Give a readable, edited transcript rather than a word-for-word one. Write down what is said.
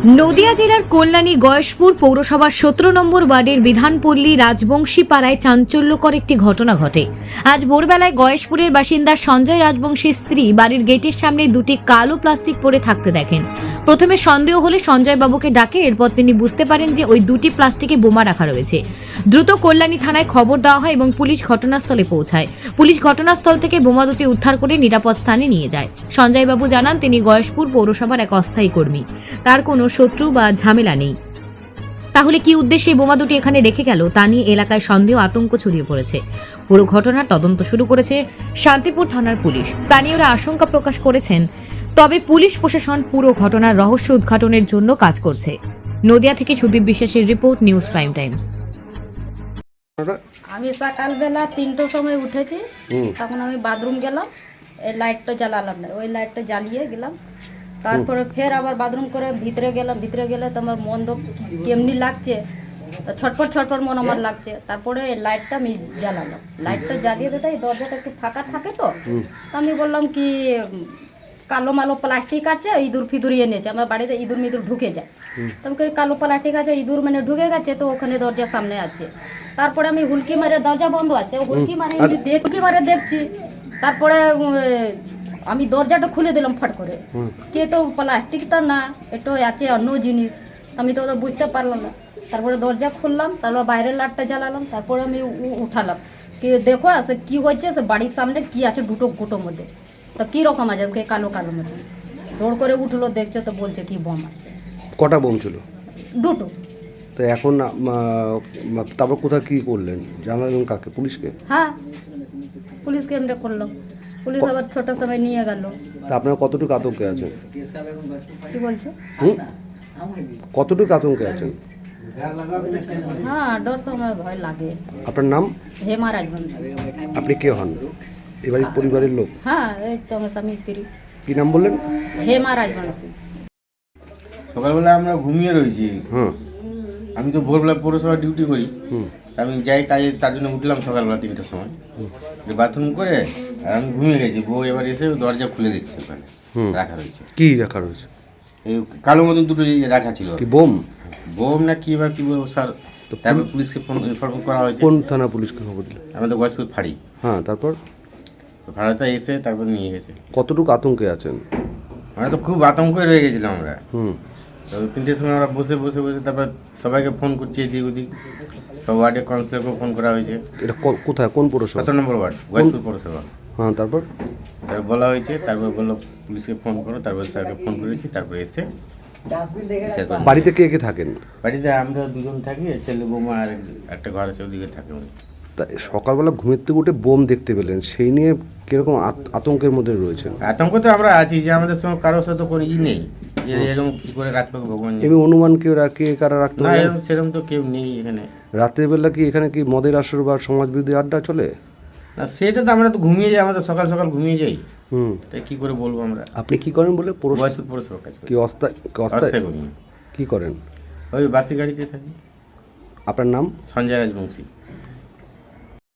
নদিয়া জেলার কল্যাণী গয়েশপুর পৌরসভার 17 নম্বর ওয়ার্ডের বিধানপল্লী রাজবংশী পাড়ায় চাঞ্চল্যকর একটি ঘটনা ঘটে। আজ ভোরবেলায় গয়েশপুরের বাসিন্দা সঞ্জয় রাজবংশীর স্ত্রী বাড়ির গেটের সামনে দুটি কালো প্লাস্টিক পড়ে থাকতে দেখেন। প্রথমে সন্দেহ হলে সঞ্জয় বাবুকে ডাকে, এরপর তিনি বুঝতে পারেন যে ওই দুটি প্লাস্টিকে বোমা রাখা রয়েছে। দ্রুত কল্যাণী থানায় খবর দেওয়া হয় এবং পুলিশ ঘটনাস্থলে পৌঁছায়। পুলিশ ঘটনাস্থল থেকে বোমা দুটি উদ্ধার করে নিরাপদ স্থানে নিয়ে যায়। সঞ্জয় বাবু জানান তিনি গয়েশপুর পৌরসভার এক অস্থায়ী কর্মী, তার কোনো শত্রু বা ঝামেলা নেই। তাহলে কি উদ্দেশ্যে বোমা দুটি এখানে রেখে গেল তা নিয়ে এলাকায় সন্দেহ আতঙ্ক ছড়িয়ে পড়েছে। পুরো ঘটনার তদন্ত শুরু করেছে শান্তিপুর থানার পুলিশ। স্থানীয়রা আশঙ্কা প্রকাশ করেছেন, তবে পুলিশ প্রশাসন পুরো ঘটনার রহস্য উদ্ঘাটনের জন্য কাজ করছে। নদিয়া থেকে সুদীপ বিশ্বাসের রিপোর্ট, নিউজ প্রাইম টাইমস। আমি সকালবেলা 3টোর সময় উঠেছি, তখন আমি বাথরুম গেলাম, এই লাইটটা জ্বালালাম না, ওই লাইটটা জ্বালিয়ে গেলাম। তারপরে ফের আবার বাথরুম করে ভিতরে গেলাম, ভিতরে গেলে তো আমার মন তো কেমনি লাগছে, ছটফট ছটফট মন আমার লাগছে। তারপরে এই লাইটটা আমি জ্বালালাম, লাইটটা জ্বালিয়ে দিতে এই দরজাটা একটু ফাঁকা থাকে তো আমি বললাম কি কালো মালো প্লাস্টিক আছে, ইঁদুর ফিদুর এনেছে, আমার বাড়িতে ইঁদুর মিদুর ঢুকে যায়। তোমাকে কালো প্লাস্টিক আছে, ইঁদুর মানে ঢুকে গেছে, তো ওখানে দরজার সামনে আছে। তারপরে আমি হুলকি মারে, দরজা বন্ধ আছে, হুলকি মারে দেখছি। তারপরে আমি দরজাটা খুলে দিলাম ফট করে, কে তো প্লাস্টিক তো না, এটা আছে অন্য জিনিস, আমি তো ওটা বুঝতে পারলাম না। তারপরে দরজা খুললাম, তারপর বাইরের লাইটটা জ্বালালাম, তারপরে আমি উঠালাম কি দেখো আছে কি হয়েছে, সে বাড়ির সামনে কি আছে দুটো গোটোর মধ্যে, তো কি রকম আছে কালো কালো মধ্যে। দৌড় করে উঠলো, দেখছে তো বলছে কি বোম আছে। কটা বোম ছিল? দুটো। তো এখন তারপর কোথায় কি করলেন, জানালেন কাকে? পুলিশকে? হ্যাঁ, পুলিশকে আমরা করলাম, পুলিশ আবার ছোটার সময় নিয়ে গেল। তা আপনারা কতটুকু আতঙ্কে আছেন? কি বলছো? কতটুকু আতঙ্কে আছেন? হ্যাঁ, ডর তো আমার ভয় লাগে। আপনার নাম? হেমা রাজবংশী। আপনি কে হন? এবারে পরিবারের লোক? হ্যাঁ, এই তো আমার স্বামী স্ত্রী। কি নাম বললেন? হেমা রাজবংশী। সকালবেলা আমরা ঘুমিয়ে রয়েছি। আমি তো ভোরবেলা পৌরসভা ডিউটি করি, আমি যাই কাজে, তার জন্য উঠলাম সকালবেলা 3টার সময়, বাথরুম করে আর আমি ঘুমিয়ে গেছি। বউ এবার এসে দরজা খুলে দেখছে, ওখানে রাখা রয়েছে। কি রাখা রয়েছে? এই কালো মতন দুটো রাখা ছিল। কি বোম? বোম না কি এবার কি বলবো স্যার। তারপর পুলিশকে ইনফর্ম করা হয়েছে। কোন থানা পুলিশকে খবর দিলেন? আমাদের গয়েশপুর ফাঁড়ি। হ্যাঁ, তারপর? ফাঁড়াতে এসে তারপর নিয়ে গেছে। কতটুকু আতঙ্কে আছেন? আমরা তো খুব আতঙ্কে রয়ে গেছিলাম আমরা। তো 3টের সময় আমরা বসে বসে বসে তারপর সবাইকে ফোন করছি, এদিক ওদিক, সব ওয়ার্ডে কাউন্সিলরকেও ফোন করা হয়েছে। এটা কোথায়, কোন পৌরসভা? 17 নম্বর ওয়ার্ড, গয়েশপুর পৌরসভা। হ্যাঁ, তারপর বলা হয়েছে, তারপর বললো পুলিশকে ফোন করো, তারপর স্যারকে ফোন করেছি, তারপরে এসে বাড়িতে কে কে থাকেন? বাড়িতে আমরা দুজন থাকি, ছেলে বৌমা আর একটা ঘর আছে, ওদিকে থাকে উনি। তা সকালবেলা ঘুমের থেকে উঠে বোম দেখতে পেলেন, সেই নিয়ে কিরকম আতঙ্কের মধ্যে রয়েছেন? আতঙ্ক তো আমরা আছি, যে আমাদের সঙ্গে কারোর সাথে কোনো নেই, যে এরকম কি করে রাখবে ভগবান। এমনি অনুমান কে কারা রাখতে না, পারে? সেরকম তো কেউ নেই এখানে। রাতের বেলা কি এখানে কি মদের আসর বা সমাজবিরোধী আড্ডা চলে? না, সেটা তো আমরা তো ঘুমিয়ে যাই, আমাদের সকাল সকাল ঘুমিয়ে যাই, তাই কি করে বলবো আমরা। আপনি কি করেন বলে? গয়েশপুর পৌরসভা কাজ করি। কি অস্থায়ী ঘুমিয়ে কি করেন? ওই বাসি গাড়িতে থাকি। আপনার নাম? সঞ্জয় রাজবংশী।